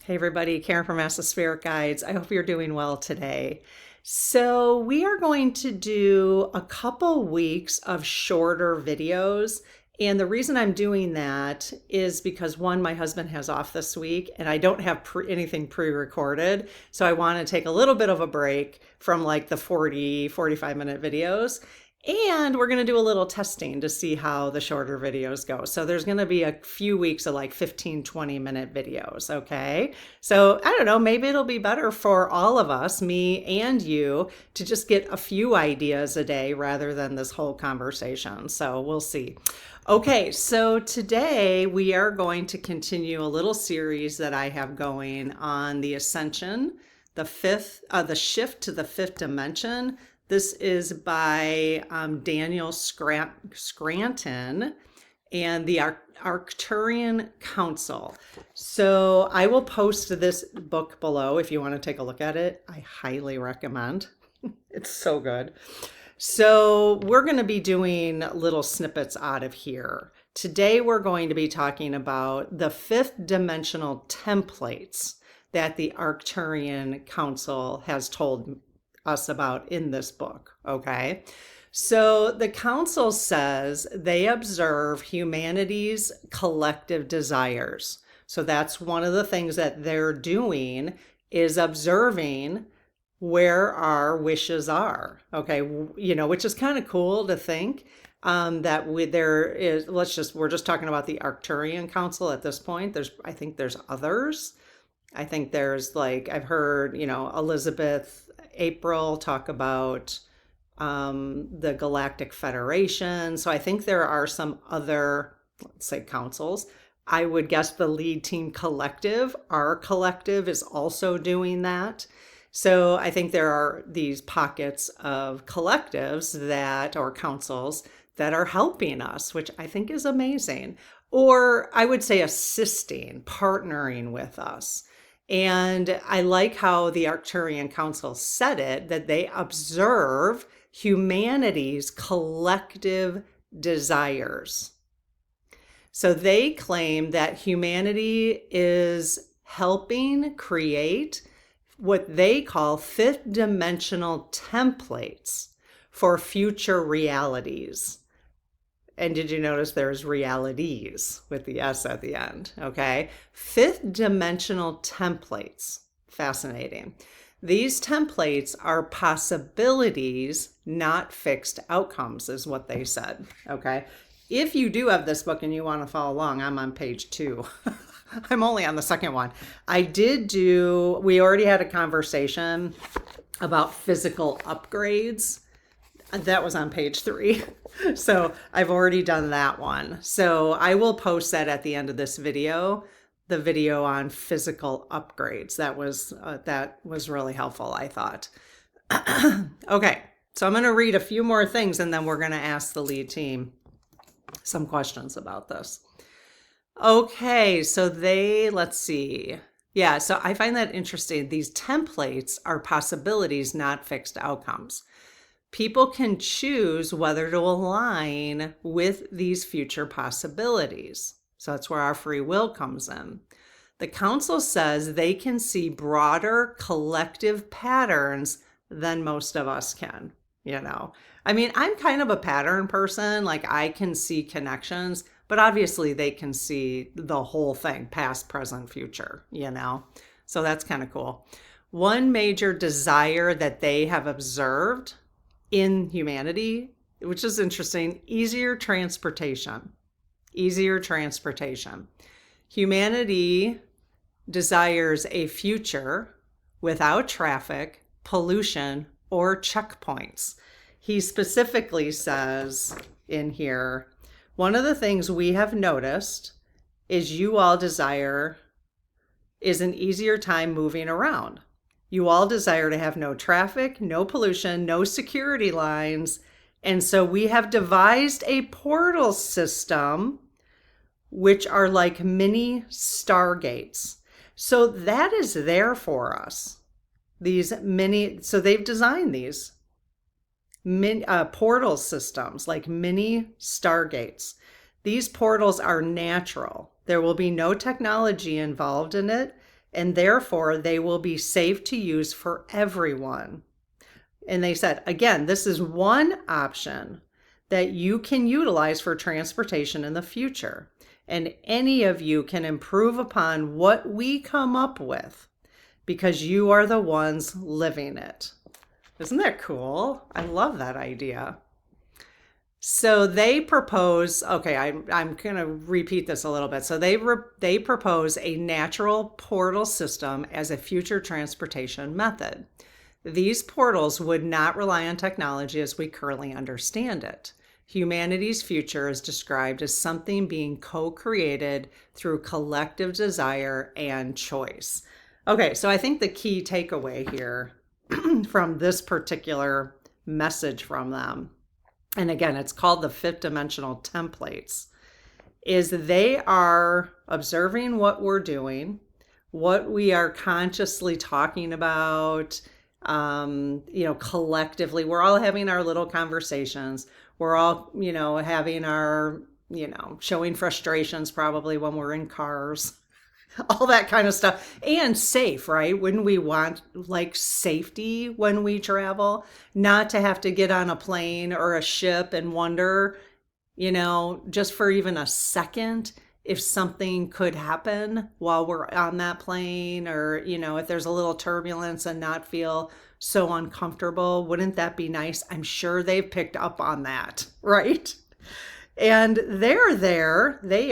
Hey everybody, Karen from Spirit Guides. I hope you're doing well today. So we are going to do a couple weeks of shorter videos. And the reason I'm doing that is because one, my husband has off this week and I don't have anything pre-recorded. So I want to take a little bit of a break from like the 45-minute videos. And we're going to do a little testing to see how the shorter videos go. So there's going to be a few weeks of like 15, 20-minute videos, okay? So I don't know, maybe it'll be better for all of us, me and you, to just get a few ideas a day rather than this whole conversation. So we'll see. Okay, so today we are going to continue a little series that I have going on the ascension, the shift to the fifth dimension. This is by Daniel Scranton and the Arcturian Council. So I will post this book below if you want to take a look at it. I highly recommend. It's so good. So we're going to be doing little snippets out of here. Today we're going to be talking about the fifth dimensional templates that the Arcturian Council has told us about in this book, okay? So the council says they observe humanity's collective desires. So that's one of the things that they're doing is observing where our wishes are, okay? You know, which is kind of cool to think that we're just talking about the Arcturian Council at this point. I think there's others. I think there's like, I've heard, Elizabeth April talk about the Galactic Federation. So I think there are some other, let's say, councils. I would guess the Lead Team Collective, our collective, is also doing that. So I think there are these pockets of collectives or councils that are helping us, which I think is amazing. Or I would say assisting, partnering with us. And I like how the Arcturian Council said it, that they observe humanity's collective desires. So they claim that humanity is helping create what they call fifth dimensional templates for future realities. And did you notice there's realities with the S at the end? Okay. Fifth dimensional templates. Fascinating. These templates are possibilities, not fixed outcomes, is what they said. Okay. If you do have this book and you want to follow along, I'm on page 2. I'm only on the second one. We already had a conversation about physical upgrades. That was on page 3. So I've already done that one. So I will post that at the end of this video, the video on physical upgrades. That was really helpful, I thought. Okay, so I'm going to read a few more things and then we're going to ask the lead team some questions about this. Okay, so let's see. Yeah, so I find that interesting. These templates are possibilities, not fixed outcomes. People can choose whether to align with these future possibilities. So that's where our free will comes in. The council says they can see broader collective patterns than most of us can, I mean, I'm kind of a pattern person. Like I can see connections, but obviously they can see the whole thing, past, present, future, So that's kind of cool. One major desire that they have observed in humanity, which is interesting, easier transportation. Humanity desires a future without traffic, pollution, or checkpoints. He specifically says in here, one of the things we have noticed is you all desire is an easier time moving around. You all desire to have no traffic, no pollution, no security lines. And so we have devised a portal system, which are like mini Stargates. So that is there for us. So they've designed these portal systems like mini Stargates. These portals are natural. There will be no technology involved in it. and therefore they will be safe to use for everyone. And they said, again, this is one option that you can utilize for transportation in the future. And any of you can improve upon what we come up with because you are the ones living it. Isn't that cool? I love that idea. So they propose, okay, I'm going to repeat this a little bit. So they propose a natural portal system as a future transportation method. These portals would not rely on technology as we currently understand it. Humanity's future is described as something being co-created through collective desire and choice. Okay, so I think the key takeaway here from this particular message from them, and again, it's called the fifth dimensional templates, is they are observing what we're doing, what we are consciously talking about, collectively. We're all having our little conversations. We're all, having our, showing frustrations probably when we're in cars, all that kind of stuff. And safe, right? Wouldn't we want like safety when we travel? Not to have to get on a plane or a ship and wonder, just for even a second, if something could happen while we're on that plane, or, if there's a little turbulence and not feel so uncomfortable. Wouldn't that be nice? I'm sure they've picked up on that, right? And they are there, the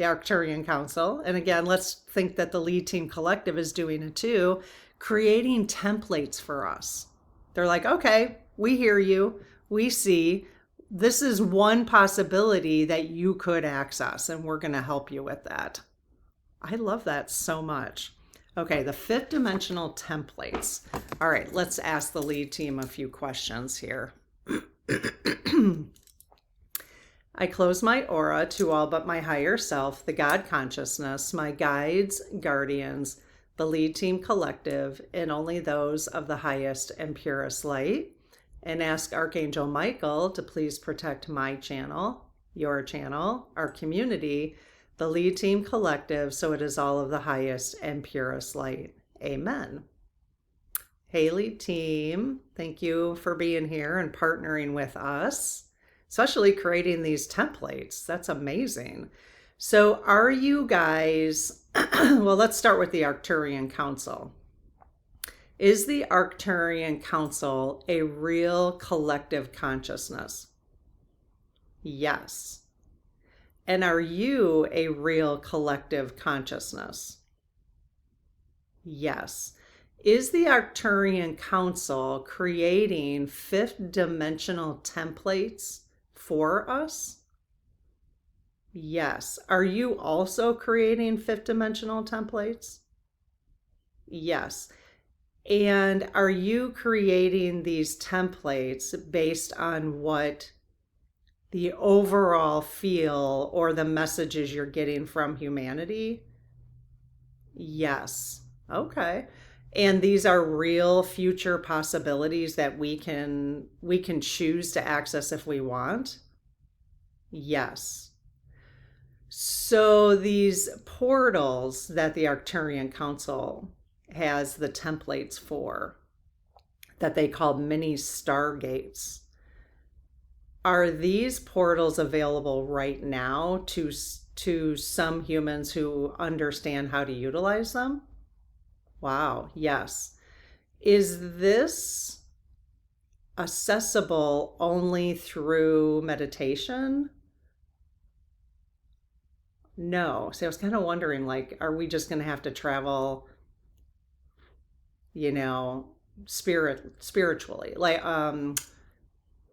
Arcturian Council. And again, let's think that the Lead Team Collective is doing it too, creating templates for us. They're like, okay, we hear you, we see. This is one possibility that you could access, and we're going to help you with that. I love that so much. Okay, the fifth dimensional templates. All right, let's ask the lead team a few questions here. I close my aura to all but my higher self, the God consciousness, my guides, guardians, the Lead Team Collective, and only those of the highest and purest light, and ask Archangel Michael to please protect my channel, your channel, our community, the Lead Team Collective, so it is all of the highest and purest light. Amen. Hey, Lead Team, thank you for being here and partnering with us, especially creating these templates. That's amazing. So are you guys, well, let's start with the Arcturian Council. Is the Arcturian Council a real collective consciousness? Yes. And are you a real collective consciousness? Yes. Is the Arcturian Council creating fifth dimensional templates for us? Yes. Are you also creating fifth dimensional templates? Yes. And are you creating these templates based on what the overall feel or the messages you're getting from humanity? Yes. Okay. And these are real future possibilities that we can choose to access if we want? Yes. So these portals that the Arcturian Council has the templates for, that they call mini Stargates, are these portals available right now to some humans who understand how to utilize them? Wow, yes. Is this accessible only through meditation? No. See, I was kind of wondering, like, are we just going to have to travel, spiritually? Like,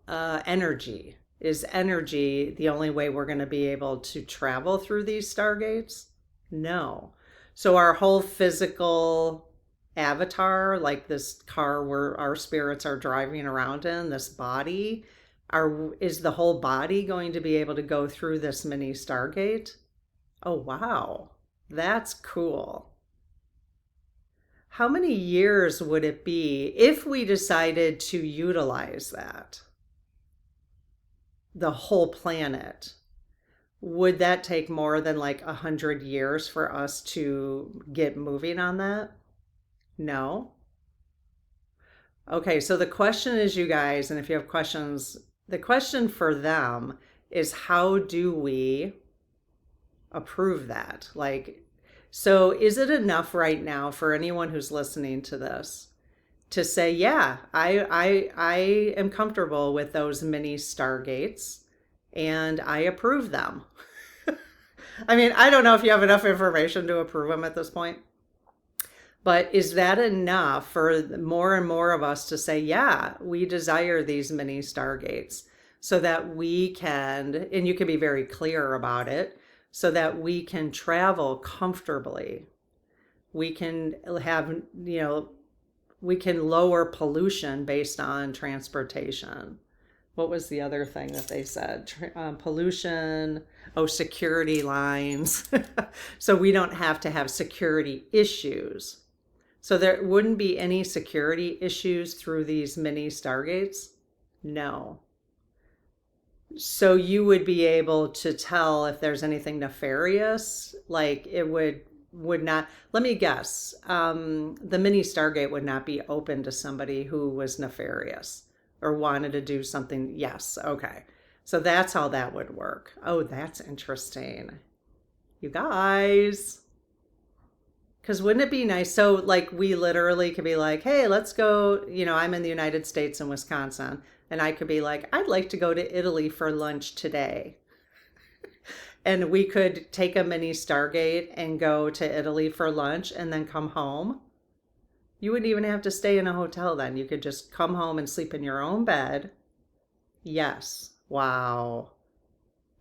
energy. Is energy the only way we're going to be able to travel through these Stargates? No. So our whole physical avatar, like this car where our spirits are driving around in, this body, is the whole body going to be able to go through this mini Stargate? Oh, wow. That's cool. How many years would it be if we decided to utilize that? The whole planet. Would that take more than like 100 years for us to get moving on that? No. Okay, so the question is, you guys, and if you have questions, the question for them is, how do we approve that? Like, so is it enough right now for anyone who's listening to this to say, yeah, I am comfortable with those mini stargates and I approve them? I mean, I don't know if you have enough information to approve them at this point, but is that enough for more and more of us to say, yeah, we desire these mini stargates so that we can, and you can be very clear about it, so that we can travel comfortably. We can have, we can lower pollution based on transportation. What was the other thing that they said? Pollution, oh, security lines. So we don't have to have security issues. So there wouldn't be any security issues through these mini stargates? No. So you would be able to tell if there's anything nefarious, like it would not, let me guess, the mini Stargate would not be open to somebody who was nefarious or wanted to do something. Yes, okay. So that's how that would work. Oh, that's interesting. You guys. Because wouldn't it be nice? So, like, we literally could be like, hey, let's go. I'm in the United States in Wisconsin, and I could be like, I'd like to go to Italy for lunch today. And we could take a mini Stargate and go to Italy for lunch and then come home. You wouldn't even have to stay in a hotel then. You could just come home and sleep in your own bed. Yes. Wow.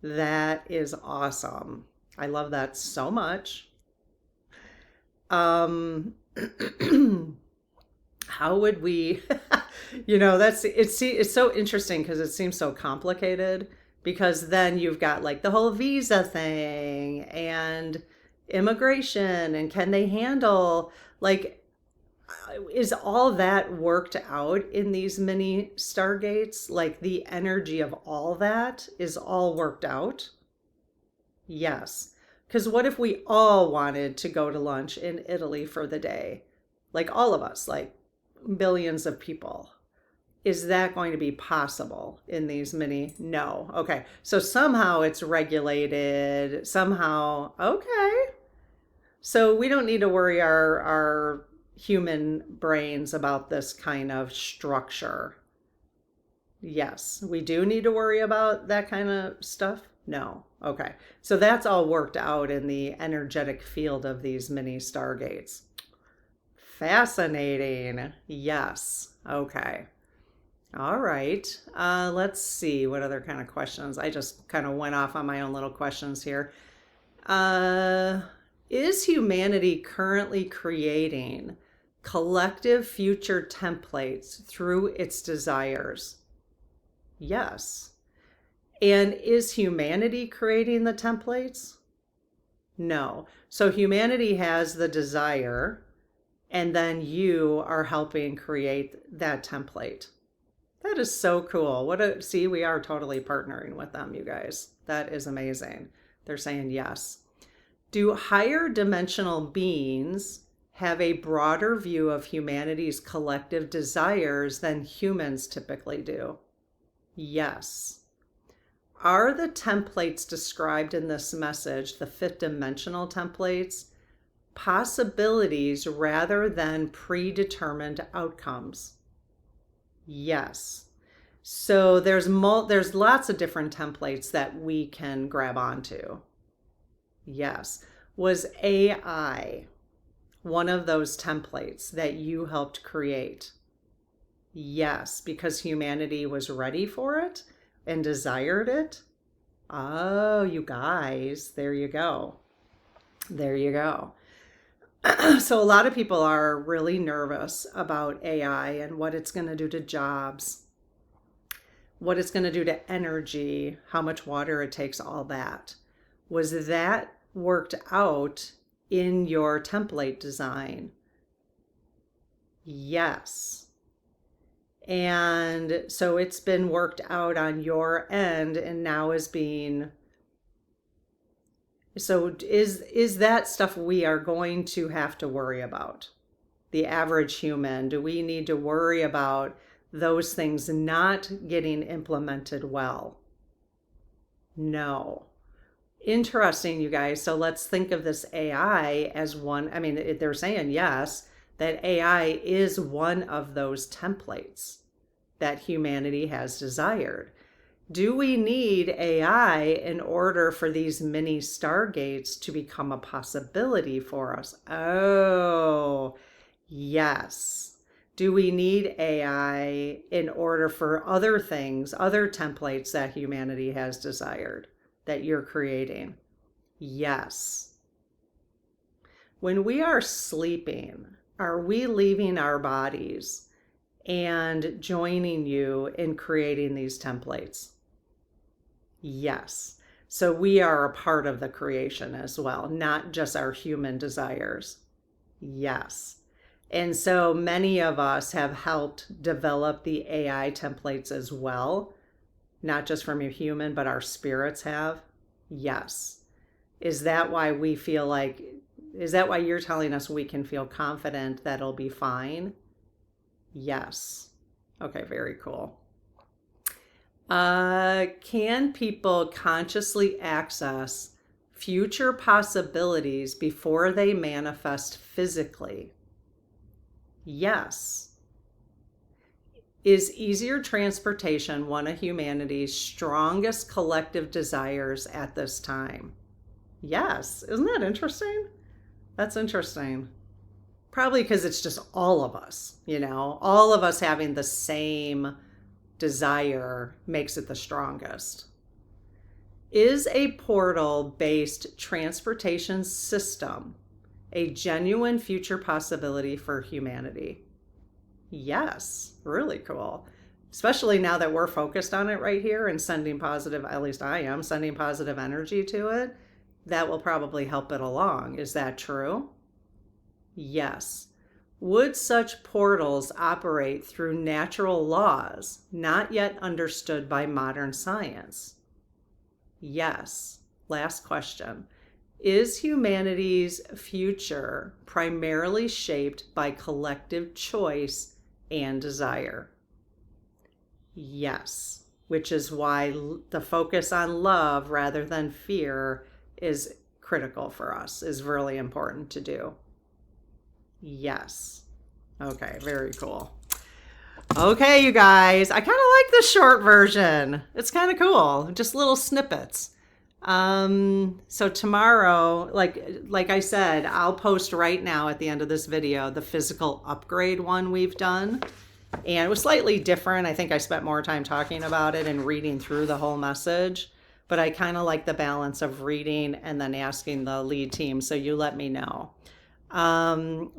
That is awesome. I love that so much. How would we, it's so interesting because it seems so complicated, because then you've got like the whole visa thing and immigration, and can they handle, like, is all that worked out in these mini stargates? Like the energy of all that is all worked out? Yes. Because what if we all wanted to go to lunch in Italy for the day? Like all of us, like billions of people. Is that going to be possible in these mini? No. Okay. So somehow it's regulated. Somehow, okay. So we don't need to worry our human brains about this kind of structure. Yes, we do need to worry about that kind of stuff. No. Okay. So that's all worked out in the energetic field of these mini stargates. Fascinating. Yes. Okay. All right. Let's see what other kind of questions. I just kind of went off on my own little questions here. Is humanity currently creating collective future templates through its desires? Yes. And is humanity creating the templates? No. So humanity has the desire, and then you are helping create that template. That is so cool. See, we are totally partnering with them, you guys. That is amazing. They're saying yes. Do higher dimensional beings have a broader view of humanity's collective desires than humans typically do? Yes. Are the templates described in this message, the fifth dimensional templates, possibilities rather than predetermined outcomes? Yes. So there's lots of different templates that we can grab onto. Yes. Was AI one of those templates that you helped create? Yes, because humanity was ready for it and desired it. Oh, you guys, there you go. There you go. So a lot of people are really nervous about AI and what it's going to do to jobs, what it's going to do to energy, how much water it takes, all that. Was that worked out in your template design? Yes. And so it's been worked out on your end and now is being So is that stuff we are going to have to worry about? The average human, do we need to worry about those things not getting implemented well? No. Interesting, you guys. So let's think of this AI as one. I mean, they're saying yes, that AI is one of those templates that humanity has desired. Do we need AI in order for these mini stargates to become a possibility for us? Oh, yes. Do we need AI in order for other things, other templates that humanity has desired that you're creating? Yes. When we are sleeping, are we leaving our bodies and joining you in creating these templates? Yes. So we are a part of the creation as well, not just our human desires. Yes. And so many of us have helped develop the AI templates as well, not just from a human, but our spirits have. Yes. Is that why we feel like, is that why you're telling us we can feel confident that it'll be fine? Yes. Okay, very cool. Can people consciously access future possibilities before they manifest physically? Yes. Is easier transportation one of humanity's strongest collective desires at this time? Yes. Isn't that interesting? That's interesting. Probably because it's just all of us, all of us having the same desire makes it the strongest. Is a portal-based transportation system a genuine future possibility for humanity? Yes, really cool. Especially now that we're focused on it right here and sending positive, at least I am, sending positive energy to it. That will probably help it along. Is that true? Yes. Would such portals operate through natural laws not yet understood by modern science? Yes. Last question. Is humanity's future primarily shaped by collective choice and desire? Yes. Which is why the focus on love rather than fear is critical for us, is really important to do. Yes. Okay, very cool. Okay, you guys, I kind of like the short version. It's kind of cool, just little snippets. So tomorrow, like I said, I'll post right now at the end of this video the physical upgrade one we've done. And it was slightly different. I think I spent more time talking about it and reading through the whole message. But I kind of like the balance of reading and then asking the lead team. So you let me know. I'm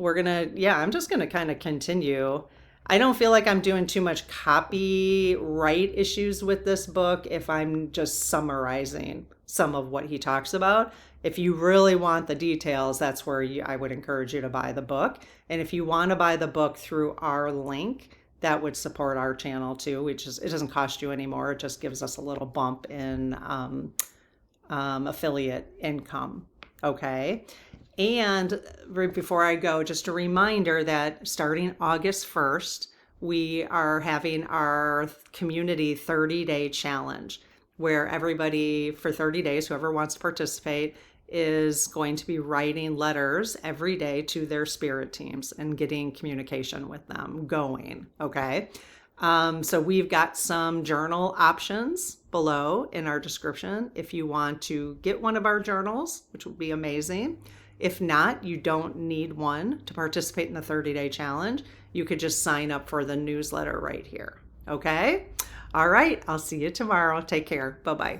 just gonna kind of continue. I don't feel like I'm doing too much copyright issues with this book if I'm just summarizing some of what he talks about. If you really want the details, that's where I would encourage you to buy the book. And if you want to buy the book through our link, that would support our channel too, which is, it doesn't cost you anymore. It just gives us a little bump in affiliate income. Okay. And right before I go, just a reminder that starting August 1st, we are having our community 30-day challenge where everybody for 30 days, whoever wants to participate, is going to be writing letters every day to their spirit teams and getting communication with them going. Okay. So we've got some journal options below in our description if you want to get one of our journals, which would be amazing. If not, you don't need one to participate in the 30-day challenge. You could just sign up for the newsletter right here. Okay? All right. I'll see you tomorrow. Take care. Bye-bye.